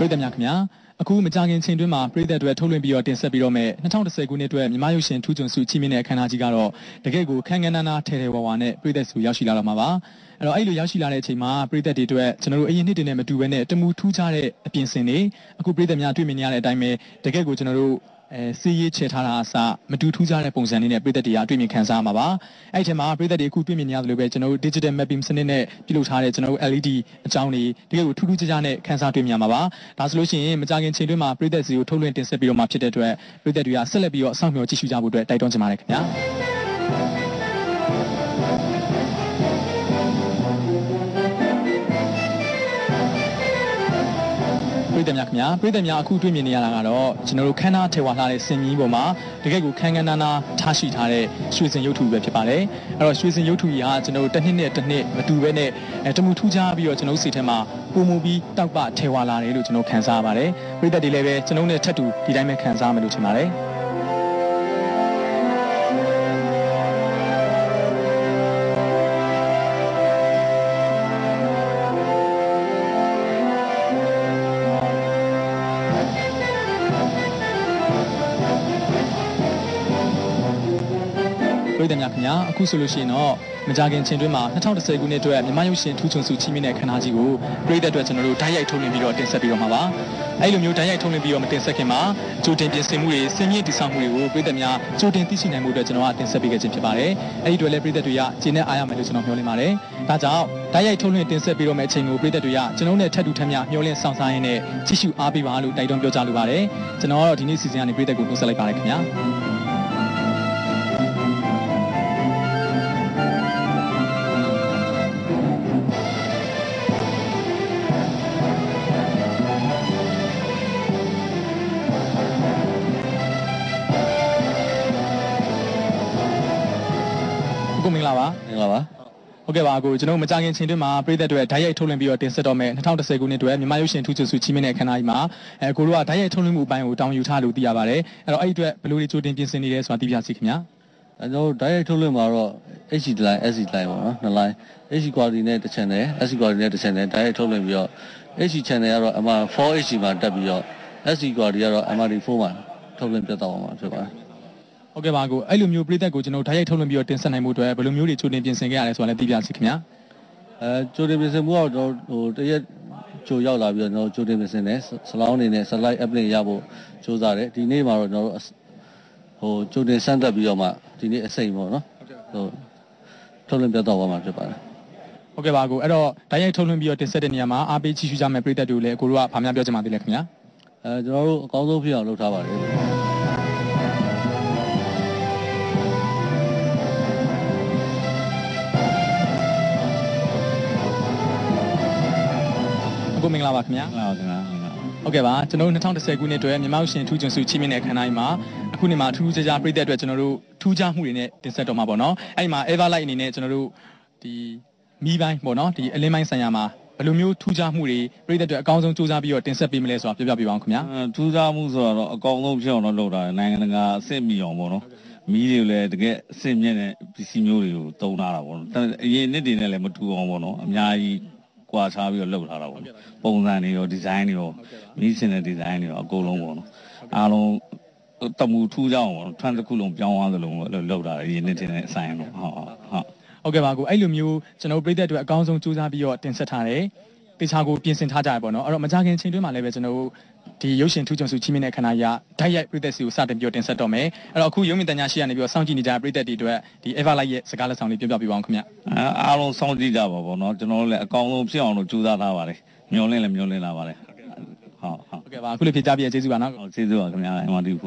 ပြည်သူများခင်ဗျာအခုမကြခင်ချိန်တွင်းမှာပြည်သက်တွေထုတ်လွှင့်ပြီးတော့တင်ဆက်ပြီးတော့မဲ့2010ခုနှစ်အတွက်မြန်မာရုပ်ရှင်ထူးချွန်စုချီးမြှင့်တဲ့အခမ်းအနားကြီးကတော့တကယ့်ကိုခန်းခန်းနားနားထဲထဲဝါဝါနဲ့ပြည်သက်စုရောက်ရှိလာတော့မှာပါအဲ့တော့အဲ့လိုရောက်ရှိလာတဲ့အချိန်မှာပြည်သက်တွေအတွက်ကျွန်တော်တို့အရင်နှစ်တွေနဲ့မတူဘဲနဲ့တမူထူးခြားတဲ့အပြင်ဆင်တွေအခုပြည်သက်များတွေ့မြင်ရတဲ့အတိုင်းပဲတကယ့်ကိုကျွန်တော်တို့စီးရေးချေထားတာအစမတူထူးခြားတဲ့ပုံစံလေးနဲ့ပြည်သက်တွေကတွေ့မြင်ခံစားရမှာပါအဲ့ဒီထဲမှာပြည်သက်တွေအခုတွေ့မြင်နေရတယ်လို့ပဲကျွန်တော်တို့ digital mapping စနစ်နဲ့ပြုလုပ်ထားတဲ့ကျွန်တော်တို့ LED အကြောင်းတွေတကယ်ကိုထူးထူးခြားခြားနဲ့ခန်းစားတွေ့မြင်မှာပါဒါဆိုလို့ရှိရင်မကြခင်ချိန်တွင်းမှာပြည်သက်စီကိုထုတ်လွှင့်တင်ဆက်ပြီးတော့မှဖြစ်တဲ့အတွက်ပြည်သက်တွေကဆက်လက်ပြီးတော့အဆောင်မျှော်ကြည့်ရှုကြဖို့အတွက်တိုက်တွန်းချင်ပါတယ်ခင်ဗျာပြည်သက်များခင်ဗျာပြည်သက်များအခုတွေ့မြင်နေရတာကတော့ကျွန်တော်တို့ခန်းသားထေဝါလှတဲ့စင်ကြီးပေါ်မှာတကယ့်ကိုခန်းခန်းနားနားထားရှိထားတဲ့ရွှေစင်ရုပ်ထုပဲဖြစ်ပါတယ်အဲ့တော့ရွှေစင်ရုပ်ထုကြီးဟာကျွန်တော်တို့တစ်နှစ်နဲ့တစ်နှစ်မတူဘဲနဲ့တမူထူးခြားပြီးတော့ကျွန်တော်တို့စီထဲမှာပုံမူပြီးတောက်ပထေဝါလာတယ်လို့ကျွန်တော်ခံစားရပါတယ်ပြည်သက်တွေလည်းပဲကျွန်တော်နဲ့ထပ်တူဒီတိုင်းပဲခံစားမယ်လို့ထင်ပါတယ်ပြည်သက်များခင်ဗျာအခုဆိုလို့ရှိရင်တော့မကြခင်ချိန်တွင်းမှာ2010ခုနှစ်အတွက်မြန်မာရုပ်ရှင်ထူးချွန်စုချီးမြှင့်တဲ့ခမ်းနားကြီးကိုပြည်သက်အတွက်ကျွန်တော်တို့ဓာတ်ရိုက်ထုတ်လွှင့်ပြီးတော့တင်ဆက်ပြီးတော့မှာပါအဲ့လိုမျိုးဓာတ်ရိုက်ထုတ်လွှင့်ပြီးတော့မတင်ဆက်ခင်မှာကြိုတင်ပြင်ဆင်မှုတွေစင်မြင့်တည်ဆောက်မှုတွေကိုပြည်သက်များကြိုတင်သိရှိနိုင်မှုအတွက်ကျွန်တော်ကတင်ဆက်ပေးခဲ့ခြင်းဖြစ်ပါတယ်အဲ့ဒီအတွက်လည်းပြည်သက်တွေကကျေနပ်အားရမယ်လို့ကျွန်တော်မျှော်လင့်ပါတယ်ဒါကြောင့်ဓာတ်ရိုက်ထုတ်လွှင့်တင်ဆက်ပြီးတော့မယ့်အချိန်ကိုပြည်သက်တွေကကျွန်တော်နဲ့ထပ်တူထပ်မျှမျှော်လင့်ဆောင်စားရင်းနဲ့ကြည့်ရှုအားပေးပါလို့တိုက်တွန်းပြောကြားလိုပါတယ်ကျွန်တော်ကတော့ဒီနေ့စီစဉ်ကနေပြည်သက်ကိုနှုတ်ဆက်လိုက်ပါတယ်ခင်ဗျာကိုမင်္ဂလာပါဟုတ်ကဲ့ပါကိုကျွန်တော်မကြခင်ချိန်တွင်းမှာပြည်သက်တွေဓာတ်ရိုက်ထုတ်လွှင့်ပြီးတော့တင်ဆက်တော့မယ်2010ခုနှစ်အတွက်မြန်မာရုပ်ရှင်ထူးချွန်စုချီးမြှင့်တဲ့အခမ်းအနားကြီးမှာကိုတို့ကဓာတ်ရိုက်ထုတ်လွှင့်မှုအပိုင်းကိုတောင်းယူထားလို့သိရပါတယ်အဲ့တော့အဲ့ဒီအတွက်ဘယ်လိုတွေကြိုတင်ပြင်ဆင်နေလဲဆိုတာသိပြစီခင်ဗျာကျွန်တော်ဓာတ်ရိုက်ထုတ်လွှင့်မှာတော့ HD line SD line ပေါ့နော်နှစ် line HD quality နဲ့တစ် channel SD quality နဲ့တစ် channel ဓာတ်ရိုက်ထုတ်လွှင့်ပြီးတော့ HD channel ကတော့ 4HD မှာတက်ပြီးတော့ SD quality ကတော့ MRD4 မှာထုတ်လွှင့်ပြသသွားမှာဖြစ်ပါတယ်ဟုတ်ကဲ့ပါကိုအဲ့လိုမျိုးပြည်သက်ကိုကျွန်တော်ဓာတ်ရိုက်ထုတ်လွှင့်ပြီးတော့တင်ဆက်နိုင်မှုအတွက်ဘယ်လိုမျိုးတွေကြိုတင်ပြင်ဆင်ခဲ့ရလဲဆိုတာလည်းသိပြစီခင်ဗျာကြိုတင်ပြင်ဆင်မှုကတော့တရက်ကြိုရောက်လာပြီးတော့ကျွန်တော်ကြိုတင်ပြင်ဆင်တယ်စလောင်းအနေနဲ့ slide app နဲ့ရဖို့စူးစမ်းတယ်ဒီနေ့မှာတော့ကျွန်တော်ကြိုတင်စမ်းသပ်ပြီးတော့မှဒီနေ့အစိမ့်ပေါ့နော်ထုတ်လွှင့်ပြသသွားမှာဖြစ်ပါတယ်ဟုတ်ကဲ့ပါကိုအဲ့တော့ဓာတ်ရိုက်ထုတ်လွှင့်ပြီးတော့တင်ဆက်တဲ့နေရာမှာအားပေးကြည့်ရှုကြမယ်ပြည်သက်တို့လည်းကိုတို့ကဗာများပြောချင်ပါသေးလဲခင်ဗျာကျွန်တော်တို့အကောင်းဆုံးဖြစ်အောင်လုပ်ထားပါတယ်ကိုမင်္ဂလာပါခင်ဗျာဟုတ်ကဲ့ပါကျွန်တော်တို့2010ခုနှစ်အတွက်မြန်မာ့ရှင်ထူးချွန်စုချီးမြှင့်တဲ့အခမ်းအနားကြီးမှာအခုနှစ်မှာထူးခြားခြားပြည်သက်အတွက်ကျွန်တော်တို့ထူးခြားမှုတွေနဲ့တင်ဆက်တော့မှာပေါ့နော်အဲ့ဒီမှာ Everlight အနေနဲ့ကျွန်တော်တို့ဒီမီးပိုင်းပေါ့နော်ဒီအလင်းပိုင်းဆိုင်ရာမှာဘယ်လိုမျိုးထူးခြားမှုတွေပြည်သက်အတွက်အကောင်းဆုံးစူးစမ်းပြီးတော့တင်ဆက်ပေးမလဲဆိုတာပြောပြပေးပါအောင်ခင်ဗျာထူးခြားမှုဆိုတော့အကောင်းဆုံးဖြစ်အောင်လုပ်တာနိုင်ငံတကာအဆင့်မီအောင်ပေါ့နော်မီးတွေလည်းတကယ်အဆင့်မြင့်တဲ့ပစ္စည်းမျိုးတွေကိုတုံးထားတာပေါ့နော်အရင်နှစ်တွေနဲ့လည်းမတူအောင်ပေါ့နော်အများကြီးကွာခြားပြီးတော့လုပ်ထားတာပေါ့ပုံစံတွေရောဒီဇိုင်းတွေရောမီးစင်တဲ့ဒီဇိုင်းတွေရောအကုန်လုံးပေါ့နော်အားလုံးတမူထူးကြအောင်ပေါ့ထွန်းတစ်ခုလုံးပြောင်းသွားသလိုလုပ်တာအရင်နှစ်တွေနဲ့အဆိုင်တော့ဟုတ်ကဲ့ပါကိုအဲ့လိုမျိုးကျွန်တော်ပြည်သက်တွေအကောင်းဆုံးစူးစမ်းပြီးတော့တင်ဆက်ထားတယ်တေချာကိုပြင်ဆင်ထားကြရပေါ့နော်အဲ့တော့မကြခင်ချိန်တွင်းမှာလည်းပဲကျွန်တော်တို့ဒီရုပ်ရှင်ထူးချွန်စုချီးမြှင့်တဲ့ခန္ဓာရဓာတ်ရိုက်ပြည်သက်စီကိုစတင်ပြီးတော့တင်ဆက်တော့မယ်အဲ့တော့အခုရုံးမြင့်တညာရှိရနေပြီးတော့စောင့်ကြည့်နေကြပြည်သက်တွေအတွက်ဒီ Everlight ရဲ့စကားလက်ဆောင်လေးပြောပြပေးပါအောင်ခင်ဗျအားလုံးစောင့်ကြည့်ကြပါပေါ့နော်ကျွန်တော်တို့လည်းအကောင်းဆုံးဖြစ်အောင်လို့ကြိုးစားထားပါတယ်မျှော်လင့်လည်းမျှော်လင့်လာပါတယ်ဟုတ်ကဲ့ပါအခုလေးဖြေကြပြည့်ကျေးဇူးပါနော်ကျေးဇူးပါခင်ဗျာMRD4